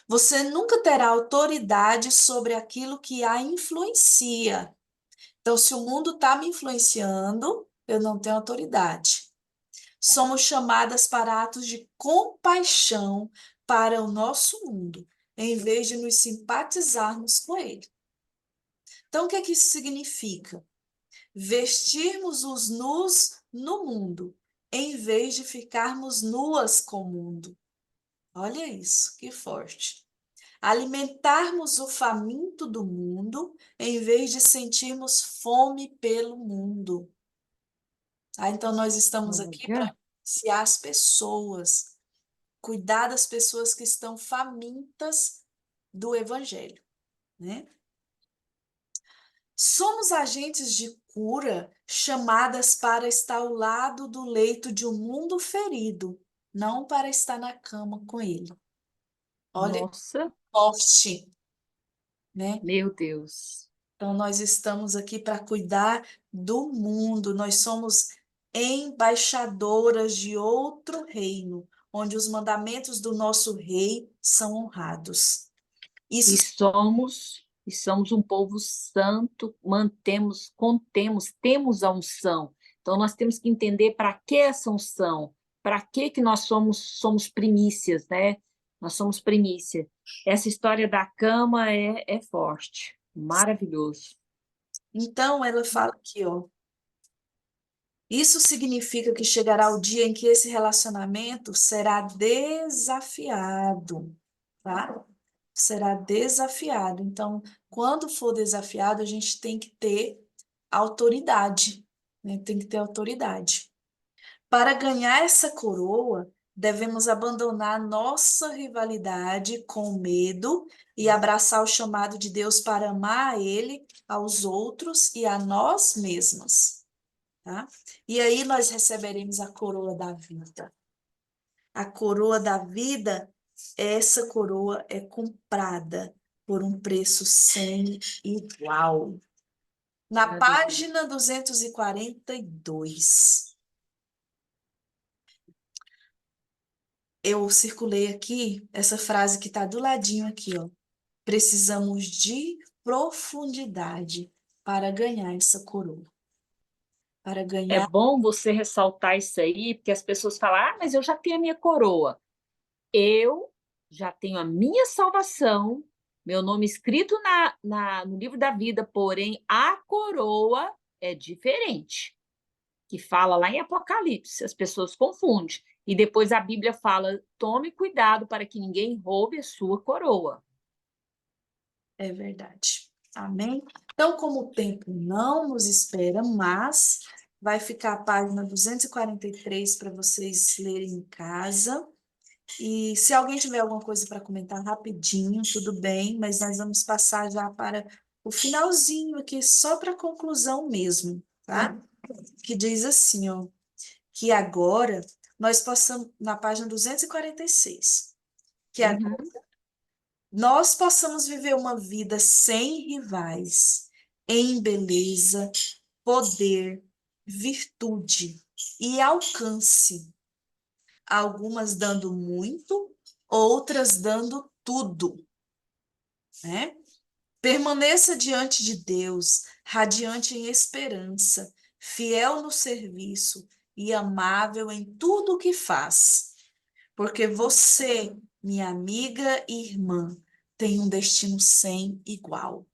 Você nunca terá autoridade sobre aquilo que a influencia. Então, se o mundo está me influenciando, eu não tenho autoridade. Somos chamadas para atos de compaixão para o nosso mundo, em vez de nos simpatizarmos com ele. Então, o que é que isso significa? Vestirmos os nus no mundo, em vez de ficarmos nuas com o mundo. Olha isso, que forte. Alimentarmos o faminto do mundo, em vez de sentirmos fome pelo mundo. Então, nós estamos aqui para Olha, influenciar as pessoas, cuidar das pessoas que estão famintas do Evangelho, né? Somos agentes de cura chamadas para estar ao lado do leito de um mundo ferido, não para estar na cama com ele. Olha, nossa, forte, né? meu Deus. Então, nós estamos aqui para cuidar do mundo, nós somos embaixadoras de outro reino, onde os mandamentos do nosso rei são honrados. E Isso somos um povo santo, temos a unção. Então nós temos que entender para que essa unção, para que nós somos primícias, né? Nós somos primícia. Essa história da cama é forte, maravilhoso. Então, ela fala aqui, ó. Isso significa que chegará o dia em que esse relacionamento será desafiado, tá? Será desafiado. Então, quando for desafiado, a gente tem que ter autoridade, né? Tem que ter autoridade. Para ganhar essa coroa, devemos abandonar nossa rivalidade com medo e abraçar o chamado de Deus para amar a Ele, aos outros e a nós mesmas. Tá? E aí nós receberemos a coroa da vida. A coroa da vida, essa coroa é comprada por um preço sem igual. Na página 242, eu circulei aqui essa frase que está do ladinho aqui, ó. Precisamos de profundidade para ganhar essa coroa. Para É ganhar. bom você ressaltar isso aí, porque as pessoas falam: ah, mas eu já tenho a minha coroa. Eu já tenho a minha salvação, meu nome escrito no livro da vida, porém a coroa é diferente, que fala lá em Apocalipse, as pessoas confundem. E depois a Bíblia fala: tome cuidado para que ninguém roube a sua coroa. É verdade. Amém? Então, como o tempo não nos espera, mas vai ficar a página 243 para vocês lerem em casa. E se alguém tiver alguma coisa para comentar rapidinho, tudo bem, mas nós vamos passar já para o finalzinho aqui, só para conclusão mesmo, tá? que diz assim, ó, que agora nós possamos, na página 246, que agora Uhum. nós possamos viver uma vida sem rivais, em beleza, poder, virtude e alcance, algumas dando muito, outras dando tudo, né? Permaneça diante de Deus, radiante em esperança, fiel no serviço e amável em tudo o que faz. Porque você, minha amiga e irmã, tem um destino sem igual.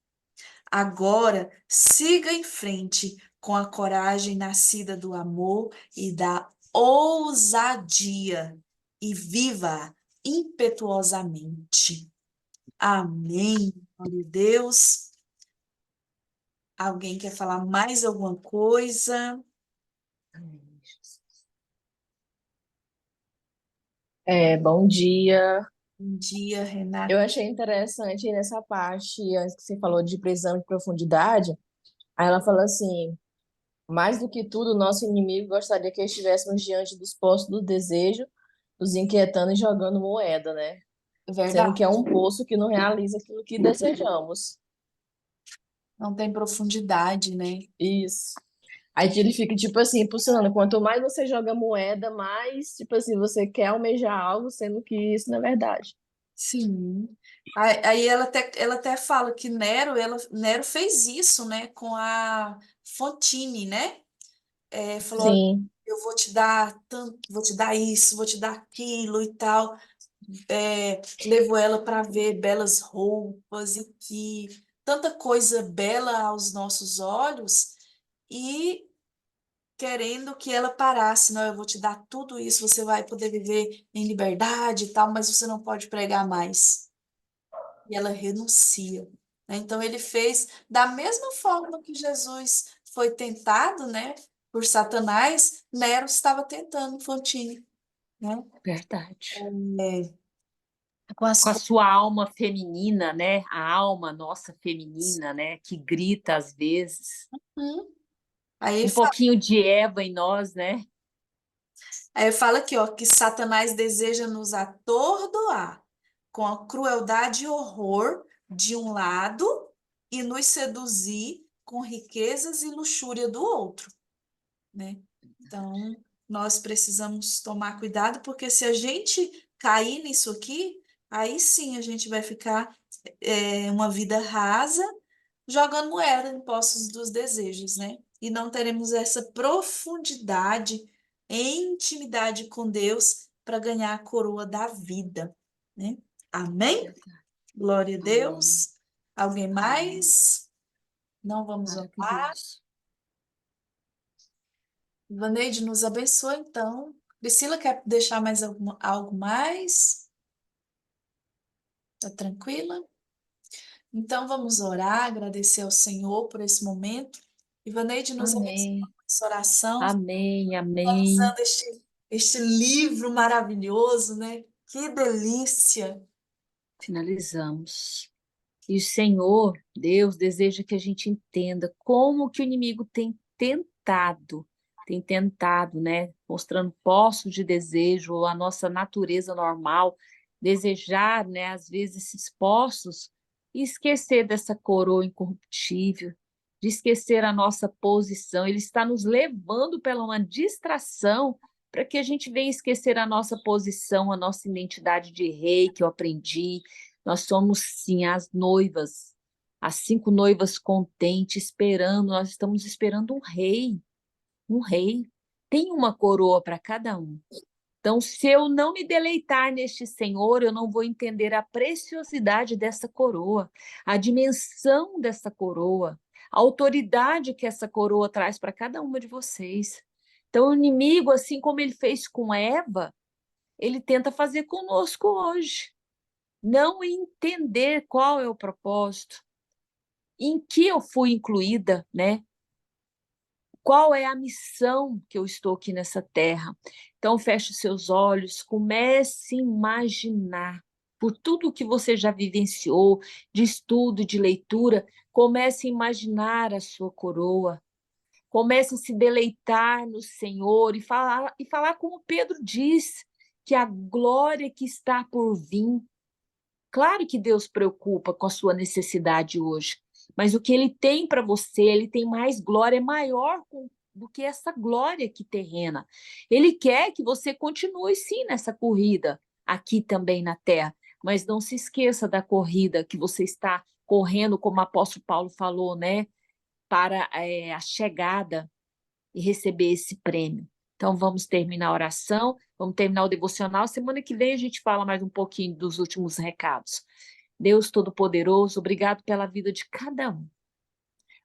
Agora, siga em frente com a coragem nascida do amor e da ousadia e viva impetuosamente. Amém. Glória a Deus. Alguém quer falar mais alguma coisa? Amém, Jesus. Bom dia. Bom dia, Renata. Eu achei interessante nessa parte, antes que você falou de prisão de profundidade, aí ela fala assim, mais do que tudo, nosso inimigo gostaria que estivéssemos diante dos postos do desejo, nos inquietando e jogando moeda, né? É Sendo verdade? que é um poço que não realiza aquilo que desejamos. Não tem profundidade, né? Isso. Aí ele fica, tipo assim, impulsionando. Quanto mais você joga moeda, mais, tipo assim, você quer almejar algo, sendo que isso não é verdade. Sim. Aí ela até fala que Nero fez isso, né, com a Fantine, né? Falou, olha, Sim, eu vou te dar tanto, vou te dar isso, vou te dar aquilo e tal. Levou ela para ver belas roupas e que tanta coisa bela aos nossos olhos e querendo que ela parasse, não, eu vou te dar tudo isso, você vai poder viver em liberdade e tal, mas você não pode pregar mais. E ela renuncia, né? Então ele fez da mesma forma que Jesus foi tentado, né, por Satanás, Nero estava tentando Fantine, né? Verdade. Com as Com a sua alma feminina, né? A alma nossa coisas. feminina, né? Que grita às vezes. Aí Um pouquinho de Eva em nós, né? Aí fala aqui, ó, que Satanás deseja nos atordoar com a crueldade e horror de um lado e nos seduzir com riquezas e luxúria do outro, né? Então, nós precisamos tomar cuidado, porque se a gente cair nisso aqui, aí sim a gente vai ficar uma vida rasa, jogando moeda em poços dos desejos, né? E não teremos essa profundidade em intimidade com Deus para ganhar a coroa da vida, né? Amém? Verdade. Glória a Amém. Deus. Alguém Amém. mais? Não vamos orar. Maravilhoso. Vaneide, nos abençoa então. Priscila, quer deixar mais algo mais? Tá tranquila? Então vamos orar, agradecer ao Senhor por esse momento. E Vaneide, nos abençoa Amém. com essa oração, Amém. Amém. finalizando este livro maravilhoso, né? Que delícia! Finalizamos. E o Senhor, Deus, deseja que a gente entenda como que o inimigo tem tentado, né? Mostrando poços de desejo, a nossa natureza normal, desejar, né? Às vezes esses poços e esquecer dessa coroa incorruptível, de esquecer a nossa posição. Ele está nos levando pela uma distração para que a gente venha esquecer a nossa posição, a nossa identidade de rei que eu aprendi. Nós somos, sim, as noivas, as 5 noivas contentes, esperando, nós estamos esperando um rei, um rei. Tem uma coroa para cada um. Então, se eu não me deleitar neste Senhor, eu não vou entender a preciosidade dessa coroa, a dimensão dessa coroa, a autoridade que essa coroa traz para cada uma de vocês. Então, o inimigo, assim como ele fez com Eva, ele tenta fazer conosco hoje. Não entender qual é o propósito, em que eu fui incluída, né? Qual é a missão que eu estou aqui nessa terra? Então, feche os seus olhos, comece a imaginar, por tudo que você já vivenciou, de estudo, de leitura, comece a imaginar a sua coroa, Comece a se deleitar no Senhor e falar como Pedro diz, que a glória que está por vir. Claro que Deus preocupa com a sua necessidade hoje, mas o que Ele tem para você, Ele tem mais glória, é maior do que essa glória aqui terrena. Ele quer que você continue sim nessa corrida, aqui também na terra, mas não se esqueça da corrida que você está correndo, como o apóstolo Paulo falou, né? Para a chegada e receber esse prêmio. Então, vamos terminar a oração, vamos terminar o devocional. Semana que vem a gente fala mais um pouquinho dos últimos recados. Deus Todo-Poderoso, obrigado pela vida de cada um.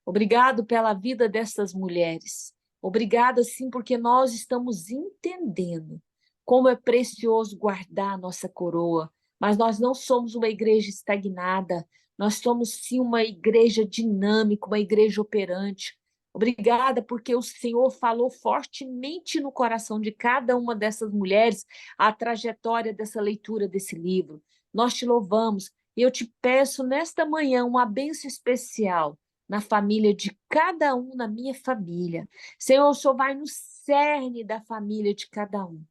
Obrigado pela vida dessas mulheres. Obrigada, sim, porque nós estamos entendendo como é precioso guardar a nossa coroa. Mas nós não somos uma igreja estagnada, nós somos, sim, uma igreja dinâmica, uma igreja operante. Obrigada, porque o Senhor falou fortemente no coração de cada uma dessas mulheres a trajetória dessa leitura desse livro. Nós te louvamos e eu te peço nesta manhã uma bênção especial na família de cada um, na minha família. Senhor, o Senhor vai no cerne da família de cada um.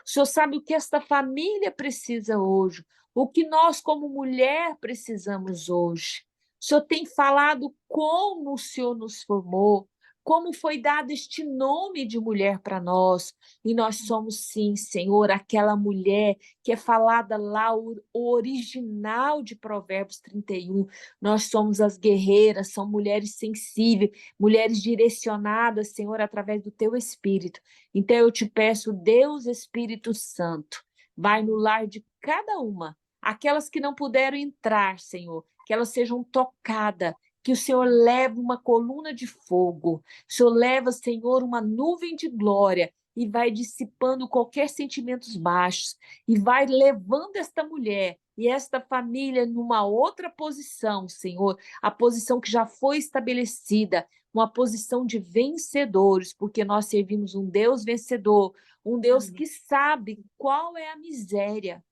O Senhor sabe o que esta família precisa hoje, o que nós, como mulher, precisamos hoje. O Senhor tem falado como o Senhor nos formou, como foi dado este nome de mulher para nós. E nós somos, sim, Senhor, aquela mulher que é falada lá, o original de Provérbios 31. Nós somos as guerreiras, são mulheres sensíveis, mulheres direcionadas, Senhor, através do Teu Espírito. Então eu te peço, Deus Espírito Santo, vai no lar de cada uma, aquelas que não puderam entrar, Senhor, que elas sejam tocadas, que o Senhor leve uma coluna de fogo, o Senhor leva, Senhor, uma nuvem de glória e vai dissipando qualquer sentimentos baixos e vai levando esta mulher e esta família numa outra posição, Senhor, a posição que já foi estabelecida, uma posição de vencedores, porque nós servimos um Deus vencedor, um Deus que sabe qual é a miséria,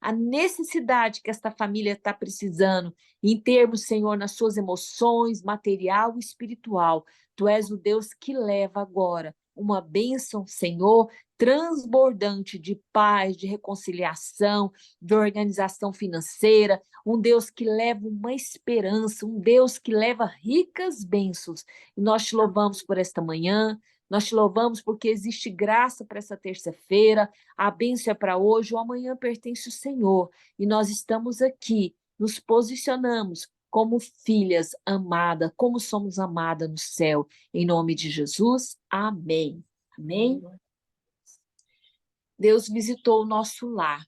a necessidade que esta família está precisando, em termos, Senhor, nas suas emoções, material e espiritual. Tu és o Deus que leva agora uma bênção, Senhor, transbordante de paz, de reconciliação, de organização financeira, um Deus que leva uma esperança, um Deus que leva ricas bênçãos. E nós te louvamos por esta manhã, nós te louvamos porque existe graça para essa terça-feira, a bênção é para hoje, o amanhã pertence ao Senhor. E nós estamos aqui, nos posicionamos como filhas amadas, como somos amadas no céu. Em nome de Jesus, amém. Amém? Deus visitou o nosso lar.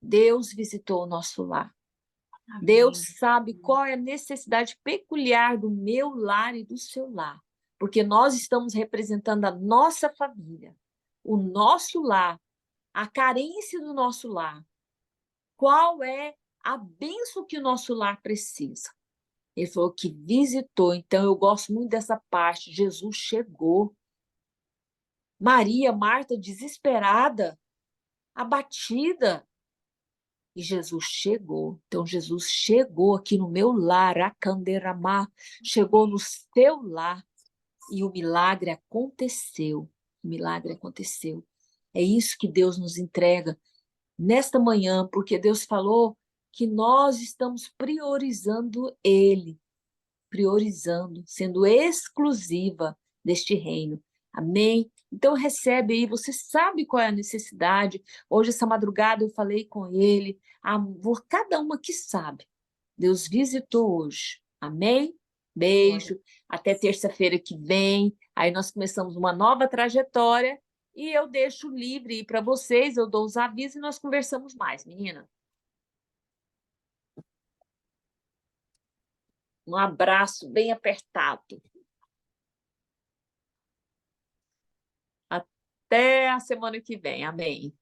Deus visitou o nosso lar. Deus sabe qual é a necessidade peculiar do meu lar e do seu lar, porque nós estamos representando a nossa família, o nosso lar, a carência do nosso lar. Qual é a bênção que o nosso lar precisa? Ele falou que visitou, então eu gosto muito dessa parte. Jesus chegou. Maria, Marta, desesperada, abatida. E Jesus chegou. Então, Jesus chegou aqui no meu lar, Acanderamá, chegou no seu lar e o milagre aconteceu. O milagre aconteceu. É isso que Deus nos entrega nesta manhã, porque Deus falou que nós estamos priorizando Ele, priorizando, sendo exclusiva deste reino. Amém? Então recebe aí, você sabe qual é a necessidade. Hoje, essa madrugada, eu falei com ele, cada uma que sabe. Deus visitou hoje. Amém? Beijo. Até terça-feira que vem. Aí nós começamos uma nova trajetória e eu deixo livre para vocês, eu dou os avisos e nós conversamos mais, menina. Um abraço bem apertado. Até a semana que vem. Amém.